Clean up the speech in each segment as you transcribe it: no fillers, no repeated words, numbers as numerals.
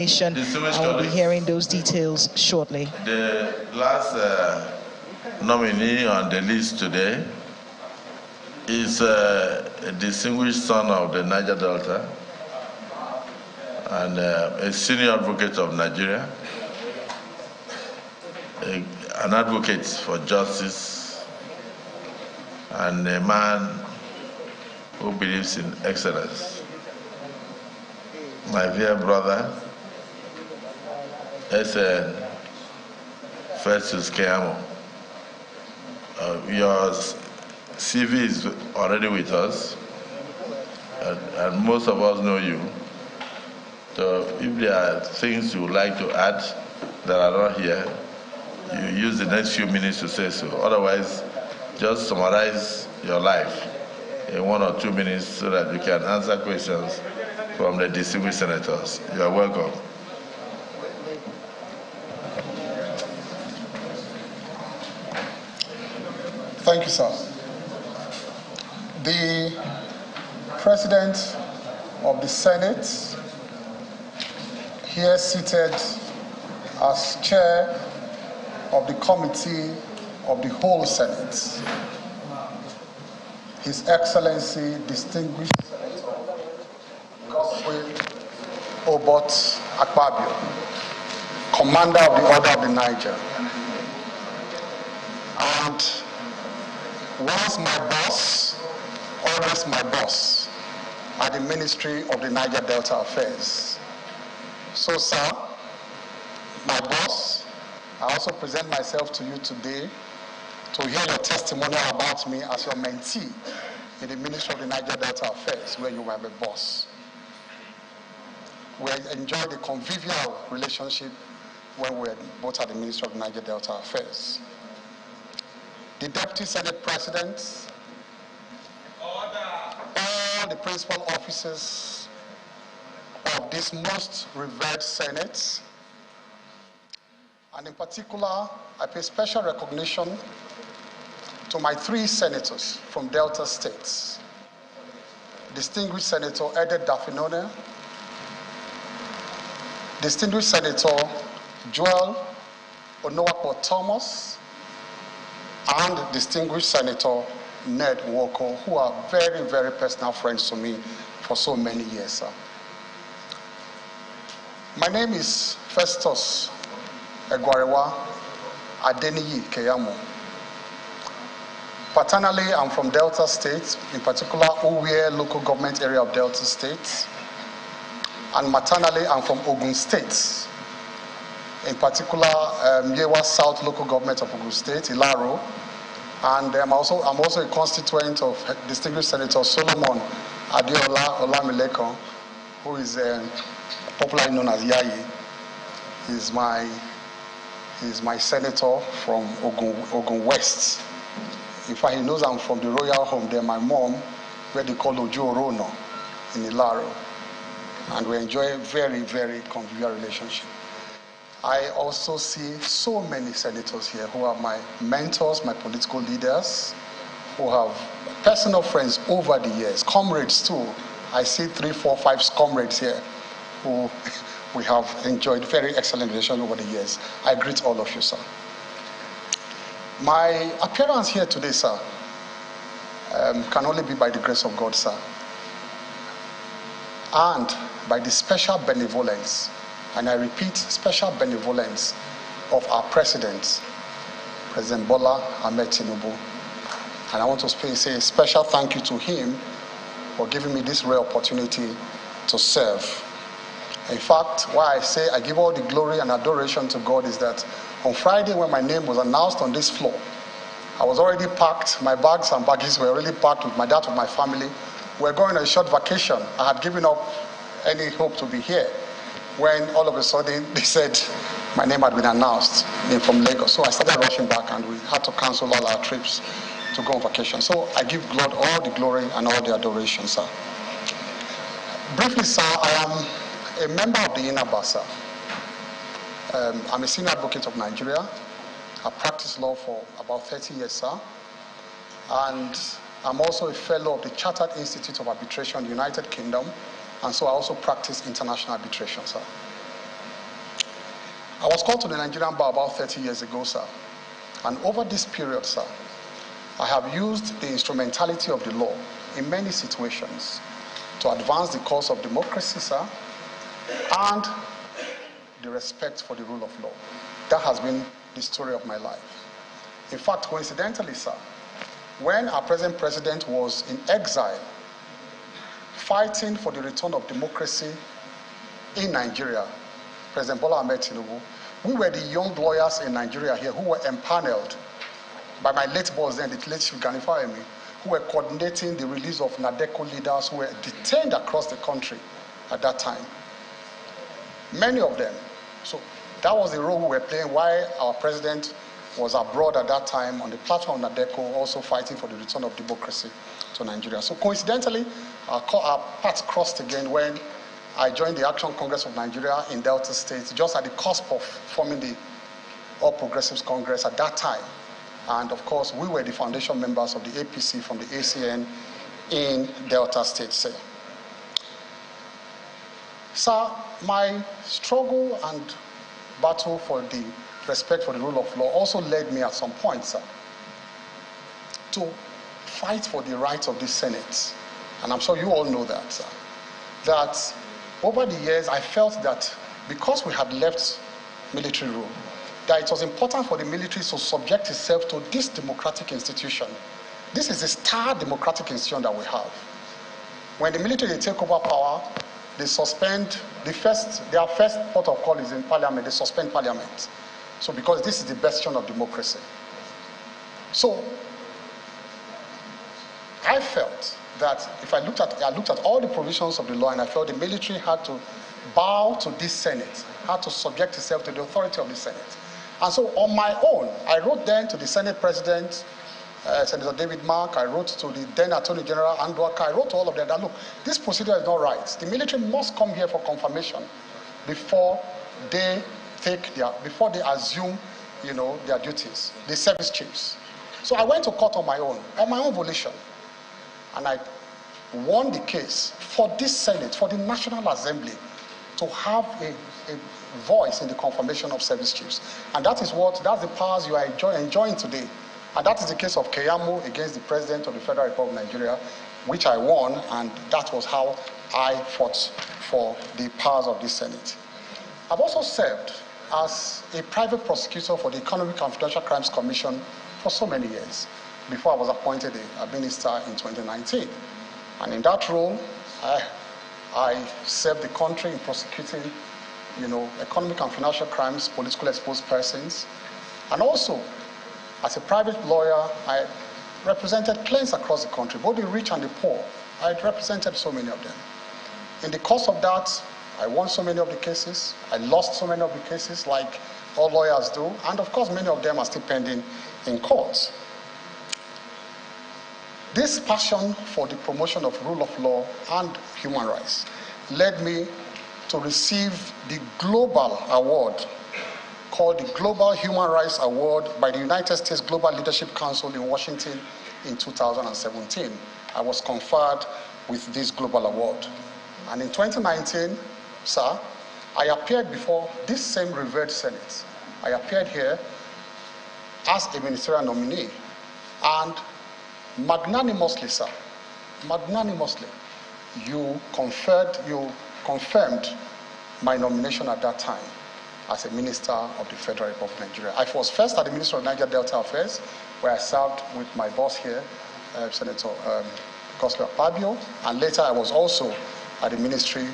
And we'll be hearing those details shortly. The last nominee on the list today is a distinguished son of the Niger Delta and a senior advocate of Nigeria, an advocate for justice, and a man who believes in excellence. My dear brother, SN Festus Keyamo, your CV is already with us, and most of us know you. So if there are things you would like to add that are not here, you use the next few minutes to say so. Otherwise, just summarize your life in 1 or 2 minutes so that you can answer questions from the distinguished senators. You are welcome. Thank you, sir. The President of the Senate, here seated as chair of the Committee of the whole Senate, His Excellency, distinguished Senator Godwin Obot Akpabio, Commander of the Order of the Niger, and once my boss, always my boss, at the Ministry of the Niger Delta Affairs. So, sir, my boss, I also present myself to you today to hear your testimonial about me as your mentee in the Ministry of the Niger Delta Affairs, where you were the boss. We enjoyed a convivial relationship when we were both at the Ministry of the Niger Delta Affairs. The Deputy Senate Presidents, all the principal officers of this most revered Senate, and in particular, I pay special recognition to my 3 senators from Delta states. Distinguished Senator Ede Dafinone, Distinguished Senator Joel Onowapo Thomas, and Distinguished Senator Ned Nwoko, who are very, very personal friends to me for so many years, sir. My name is Festus Egwarewa Adeniyi Keyamo. Paternally, I'm from Delta State, in particular, Uwe local government area of Delta State. And maternally, I'm from Ogun State, in particular, Yewa South local government of Ogun State, Ilaro. And I'm also a constituent of distinguished Senator Solomon Adeola Olamilekon, who is popularly known as Yayi. He's my senator from Ogun West. In fact, he knows I'm from the royal home there. My mom, where they call Ojo Orono in Ilaro. And we enjoy a very, very convivial relationship. I also see so many senators here who are my mentors, my political leaders, who have personal friends over the years, comrades too. I see 3, 4, 5 comrades here who we have enjoyed very excellent relations over the years. I greet all of you, sir. My appearance here today, sir, can only be by the grace of God, sir, and by the special benevolence, and I repeat, special benevolence of our President, President Bola Ahmed Tinubu. And I want to say a special thank you to him for giving me this rare opportunity to serve. In fact, why I say I give all the glory and adoration to God is that on Friday when my name was announced on this floor, I was already packed, my bags and baggages were already packed with my dad, with my family. We're going on a short vacation. I had given up any hope to be here when all of a sudden they said my name had been announced from Lagos. So I started rushing back and we had to cancel all our trips to go on vacation. So I give God all the glory and all the adoration, sir. Briefly, sir, I am a member of the INABA, sir. I'm a senior advocate of Nigeria. I practiced law for about 30 years, sir. And I'm also a fellow of the Chartered Institute of Arbitration in the United Kingdom. And so I also practice international arbitration, sir. I was called to the Nigerian bar about 30 years ago, sir. And over this period, sir, I have used the instrumentality of the law in many situations to advance the cause of democracy, sir, and the respect for the rule of law. That has been the story of my life. In fact, coincidentally, sir, when our present president was in exile, fighting for the return of democracy in Nigeria, President Bola Ahmed Tinubu, we were the young lawyers in Nigeria here who were empaneled by my late boss then, the late Chief Ganifayemi, who were coordinating the release of NADECO leaders who were detained across the country at that time. Many of them. So that was the role we were playing while our president was abroad at that time on the platform of NADECO, also fighting for the return of democracy to Nigeria. So coincidentally, our paths crossed again when I joined the Action Congress of Nigeria in Delta State, just at the cusp of forming the All Progressives Congress at that time. And of course, we were the foundation members of the APC from the ACN in Delta State. Sir, my struggle and battle for the respect for the rule of law also led me at some point, sir, to fight for the rights of the Senate. And I'm sure you all know that, sir, that over the years I felt that because we had left military rule, that it was important for the military to subject itself to this democratic institution. This is a star democratic institution that we have. When the military take over power, they suspend their first port of call is in parliament, they suspend parliament. So because this is the bastion of democracy. So I felt that if I looked at all the provisions of the law, and I felt the military had to bow to this Senate, had to subject itself to the authority of the Senate. And so on my own, I wrote then to the Senate President, Senator David Mark, I wrote to the then Attorney General Andwaka, I wrote to all of them that, look, this procedure is not right. The military must come here for confirmation before they assume, their duties, the service chiefs. So I went to court on my own volition. And I won the case for this Senate, for the National Assembly, to have a voice in the confirmation of service chiefs. And that's the powers you are enjoying today. And that is the case of Keyamo against the President of the Federal Republic of Nigeria, which I won, and that was how I fought for the powers of the Senate. I've also served as a private prosecutor for the Economic and Financial Crimes Commission for so many years, before I was appointed a minister in 2019. And in that role, I served the country in prosecuting, economic and financial crimes, politically exposed persons. And also, as a private lawyer, I represented clients across the country, both the rich and the poor. I represented so many of them. In the course of that, I won so many of the cases. I lost so many of the cases, like all lawyers do. And of course, many of them are still pending in courts. This passion for the promotion of rule of law and human rights led me to receive the global award called the Global Human Rights Award by the United States Global Leadership Council in Washington in 2017. I was conferred with this global award. And in 2019, sir, I appeared before this same revered Senate. I appeared here as a ministerial nominee, and magnanimously, sir, magnanimously, you confirmed my nomination at that time as a minister of the Federal Republic of Nigeria. I was first at the Ministry of Niger Delta Affairs, where I served with my boss here, Senator Gospel Fabio, and later I was also at the Ministry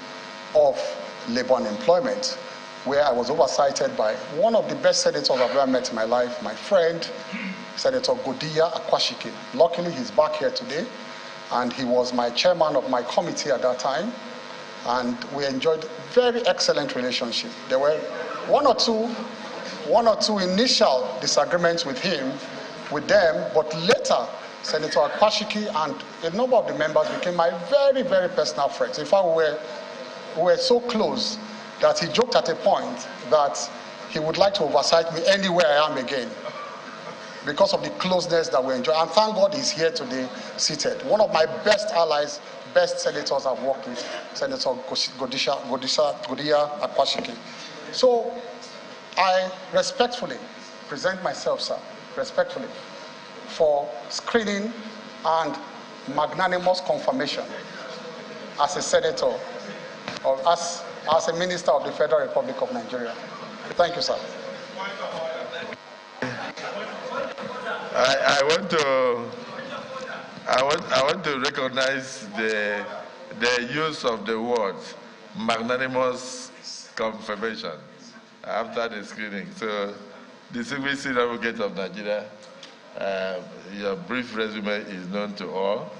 of Labor and Employment, where I was oversighted by one of the best senators I've ever met in my life, my friend, Senator Godiya Akwashike. Luckily, he's back here today, and he was my chairman of my committee at that time, and we enjoyed very excellent relationship. There were one or two initial disagreements with them, but later, Senator Akwashike and a number of the members became my very, very personal friends. In fact, we were so close that he joked at a point that he would like to oversight me anywhere I am again, because of the closeness that we enjoy. And thank God he's here today, seated. One of my best allies, best senators I've worked with, Senator Godiya Akwashike. So I respectfully present myself, sir, respectfully, for screening and magnanimous confirmation as a senator or as a minister of the Federal Republic of Nigeria. Thank you, sir. I want to recognize the use of the word magnanimous confirmation after the screening. So, distinguished senior advocate of Nigeria, your brief resume is known to all,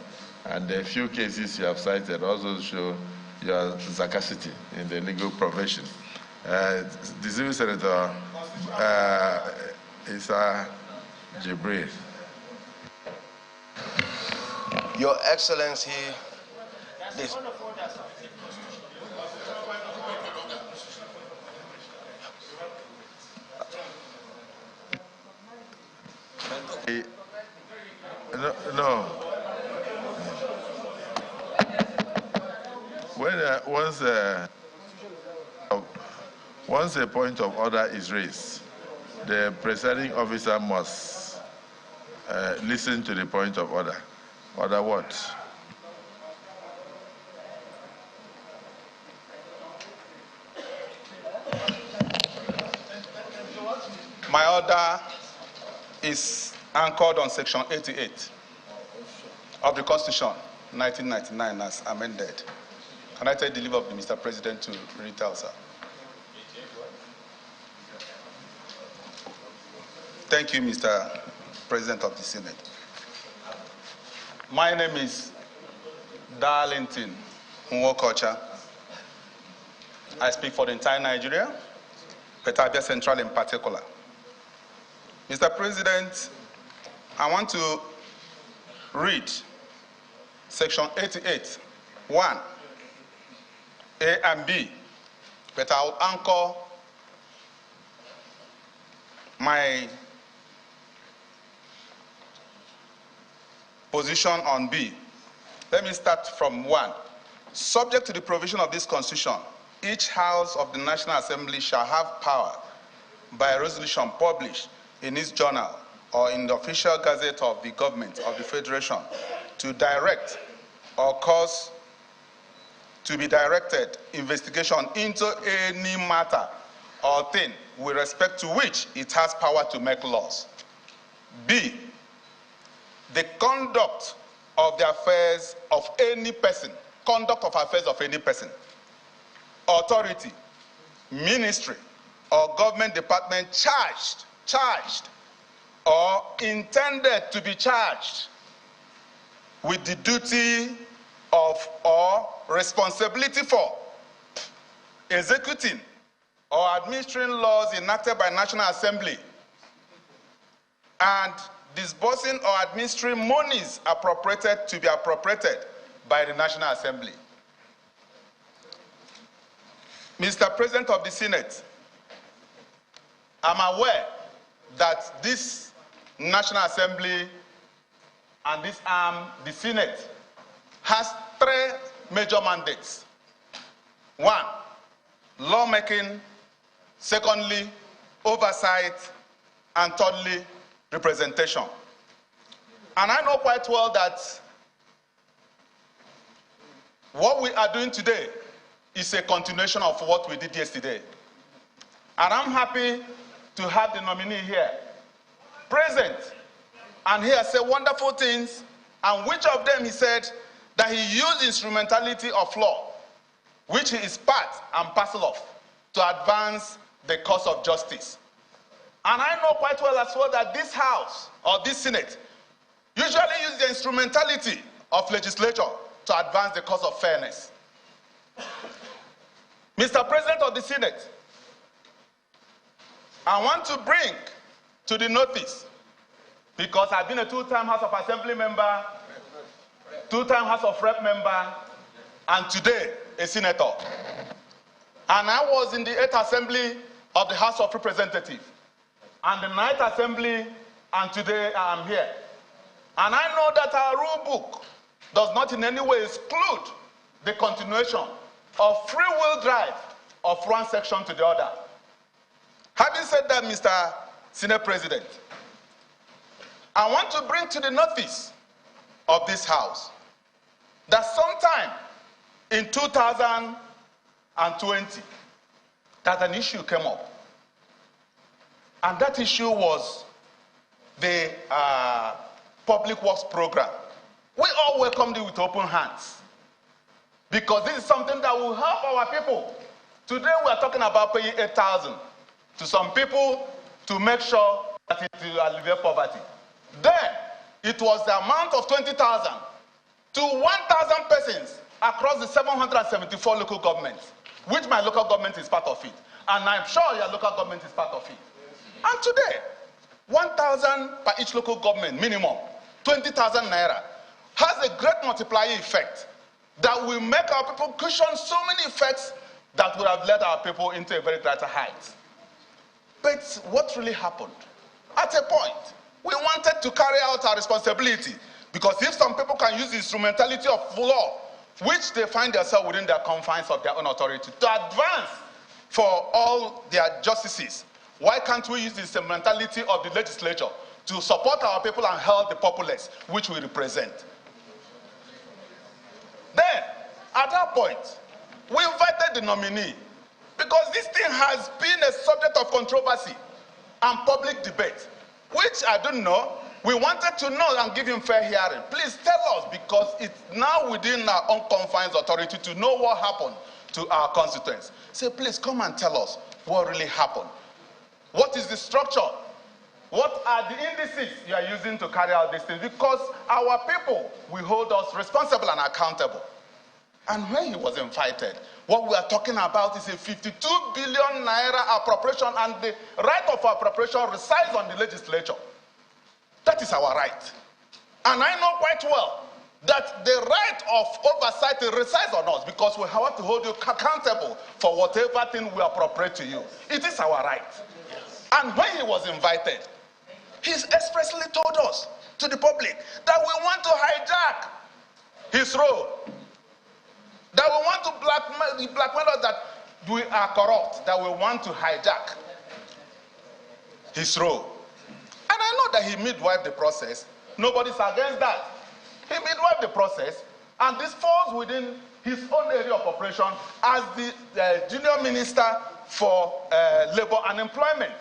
and the few cases you have cited also show your sagacity in the legal profession. Distinguished Senator Issa Jibril. Your Excellency, this. No. When once a point of order is raised, the presiding officer must listen to the point of order. Order what? My order is anchored on Section 88 of the Constitution, 1999, as amended. Can I take the leave of Mr. President to read it out, sir? Thank you, Mr. President of the Senate. My name is Darlington Nwokocha. I speak for the entire Nigeria, but Abia Central in particular. Mr. President, I want to read Section 88, 1, A and B, but I will anchor my position on B. Let me start from 1. Subject to the provision of this Constitution, each House of the National Assembly shall have power by resolution published in its journal or in the official gazette of the government of the Federation to direct or cause to be directed investigation into any matter or thing with respect to which it has power to make laws. B, the conduct of the affairs of any person, authority, ministry, or government department charged or intended to be charged with the duty of or responsibility for executing or administering laws enacted by National Assembly and disbursing or administering monies appropriated to be appropriated by the National Assembly. Mr. President of the Senate, I'm aware that this National Assembly and this arm, the Senate, has 3 major mandates. 1, lawmaking. Secondly, oversight. And thirdly, representation. And I know quite well that what we are doing today is a continuation of what we did yesterday. And I'm happy to have the nominee here present. And he has said wonderful things, and which of them he said that he used instrumentality of law, which he is part and parcel of, to advance the cause of justice. And I know quite well as well that this House, or this Senate, usually uses the instrumentality of legislature to advance the cause of fairness. Mr. President of the Senate, I want to bring to the notice, because I've been a 2-time House of Assembly member, 2-time House of Rep member, and today a senator. And I was in the 8th Assembly of the House of Representatives, and the 9th Assembly, and today I am here. And I know that our rule book does not in any way exclude the continuation of free will drive of one section to the other. Having said that, Mr. Senate President, I want to bring to the notice of this House that sometime in 2020, that an issue came up. And that issue was the public works program. We all welcomed it with open hands because this is something that will help our people. Today we are talking about paying 8,000 to some people to make sure that it will alleviate poverty. Then it was the amount of 20,000 to 1,000 persons across the 774 local governments, which my local government is part of it. And I'm sure your local government is part of it. And today, 1,000 per each local government minimum, 20,000 naira, has a great multiplier effect that will make our people cushion so many effects that would have led our people into a very greater height. But what really happened? At a point, we wanted to carry out our responsibility, because if some people can use the instrumentality of law, which they find themselves within their confines of their own authority, to advance for all their justices, why can't we use the instrumentality of the legislature to support our people and help the populace, which we represent? Then, at that point, we invited the nominee, because this thing has been a subject of controversy and public debate, which I don't know. We wanted to know and give him fair hearing. Please tell us, because it's now within our own confines authority to know what happened to our constituents. Say, please come and tell us what really happened. What is the structure? What are the indices you are using to carry out these things? Because our people will hold us responsible and accountable. And when he was invited, what we are talking about is a 52 billion naira appropriation, and the right of appropriation resides on the legislature. That is our right. And I know quite well that the right of oversight resides on us, because we have to hold you accountable for whatever thing we appropriate to you. It is our right. And when he was invited, he expressly told us, to the public, that we want to hijack his role, that we want to blackmail us, that we are corrupt, that we want to hijack his role. And I know that he midwifed the process. Nobody's against that. He midwifed the process, and this falls within his own area of operation as the junior minister for labor and employment.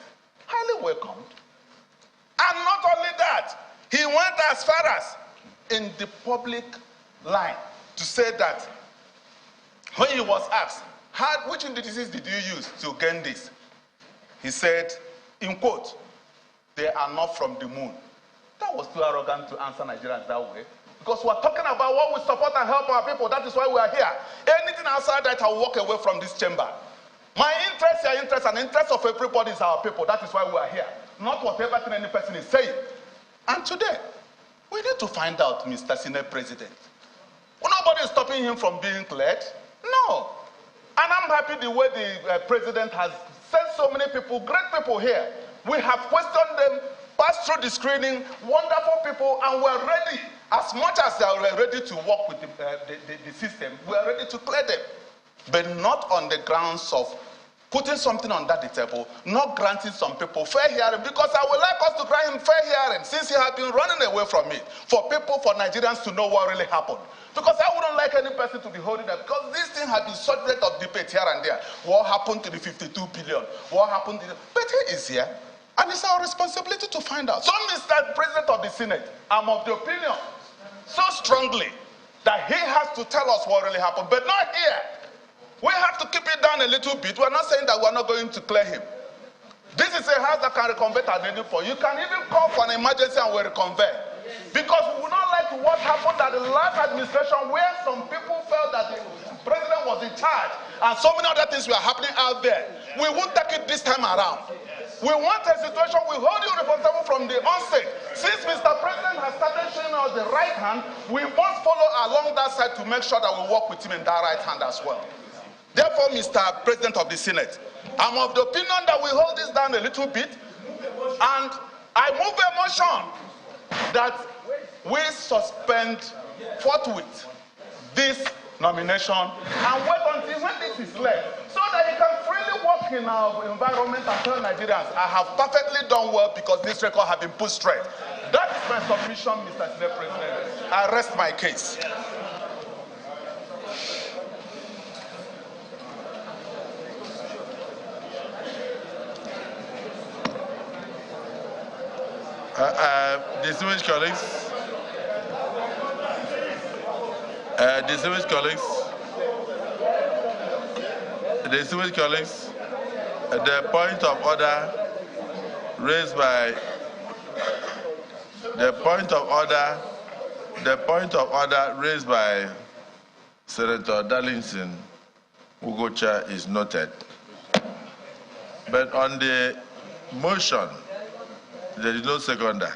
Highly welcomed. And not only that, he went as far as in the public line to say that when he was asked, which indices did you use to gain this? He said, in quote, they are not from the moon. That was too arrogant to answer Nigerians that way. Because we're talking about what we support and help our people. That is why we are here. Anything outside that, I will walk away from this chamber. My interest, your interest, and the interest of everybody is our people. That is why we are here. Not whatever thing any person is saying. And today, we need to find out, Mr. Senate President. Well, nobody is stopping him from being cleared. No. And I'm happy the way the president has sent so many people, great people here. We have questioned them, passed through the screening, wonderful people, and we're ready. As much as they are ready to work with the system, we are ready to clear them. But not on the grounds of putting something on that table, not granting some people fair hearing, because I would like us to grant him fair hearing, since he has been running away from it, for Nigerians to know what really happened. Because I wouldn't like any person to be holding that, because this thing has been subject of debate here and there. What happened to the 52 billion? What happened to the... But he is here, and it's our responsibility to find out. So, Mr. President of the Senate, I'm of the opinion so strongly that he has to tell us what really happened, but not here. We have to keep it down a little bit. We're not saying that we're not going to clear him. This is a house that can reconvert at any point. You can even call for an emergency and we'll reconvert. Because we would not like what happened at the last administration, where some people felt that the president was in charge and so many other things were happening out there. We won't take it this time around. We want a situation, we hold you responsible from the onset. Since Mr. President has started showing us the right hand, we must follow along that side to make sure that we work with him in that right hand as well. Therefore, Mr. President of the Senate, I'm of the opinion that we hold this down a little bit, and I move a motion that we suspend forthwith this nomination and wait until when this is led, so that he can freely work in our environment and tell Nigerians, I have perfectly done well because this record has been put straight. That is my submission, Mr. Senate President. I rest my case. Distinguished colleagues, the point of order raised by Senator Darlington Ugocha is noted, but on the motion there is no seconder.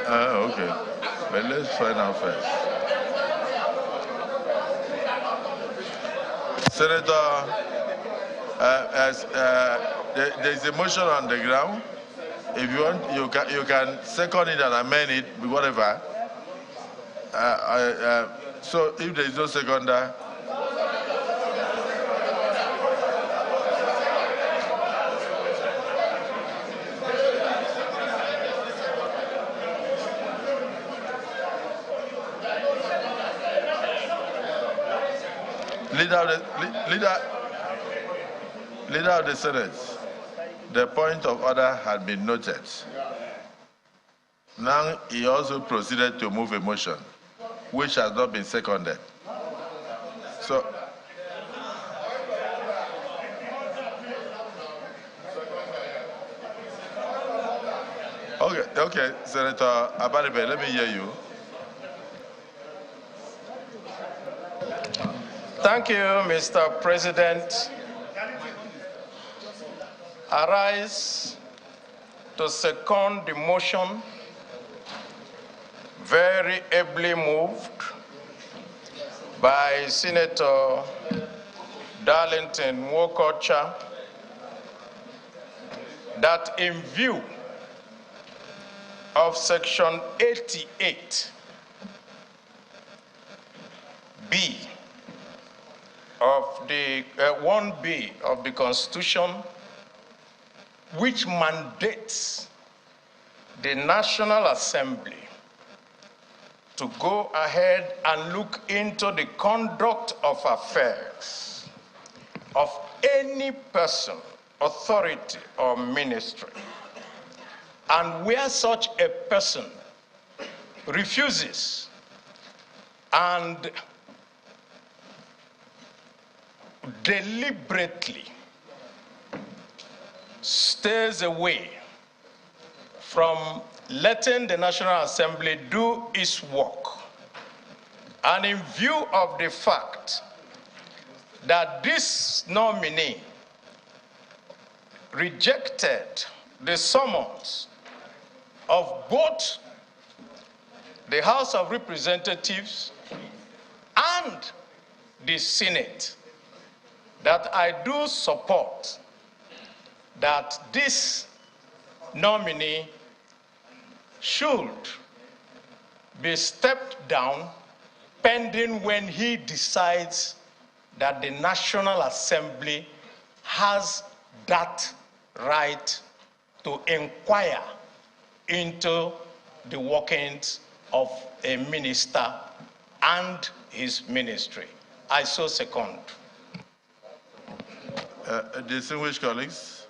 Okay, but let's find out first. Senator, there's a motion on the ground. If you want, you can second it and amend it, whatever. So if there is no seconder, Leader of the Senate, the point of order had been noted. Now he also proceeded to move a motion, which has not been seconded. So, okay, Senator Abaribe, let me hear you. Thank you, Mr. President. I rise to second the motion, very ably moved by Senator Darlington Ugocha, that in view of Section 88B of the 1B of the Constitution, which mandates the National Assembly to go ahead and look into the conduct of affairs of any person, authority, or ministry. And where such a person refuses and deliberately stays away from letting the National Assembly do its work, and in view of the fact that this nominee rejected the summons of both the House of Representatives and the Senate, that I do support that this nominee should be stepped down pending when he decides that the National Assembly has that right to inquire into the workings of a minister and his ministry. I so second. Distinguished colleagues,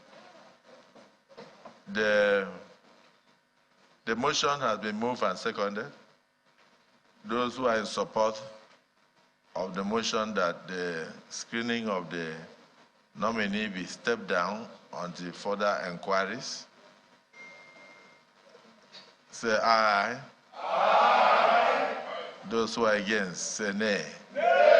the motion has been moved and seconded. Those who are in support of the motion that the screening of the nominee be stepped down until further inquiries, say aye. Aye. Those who are against, say nay. Nay.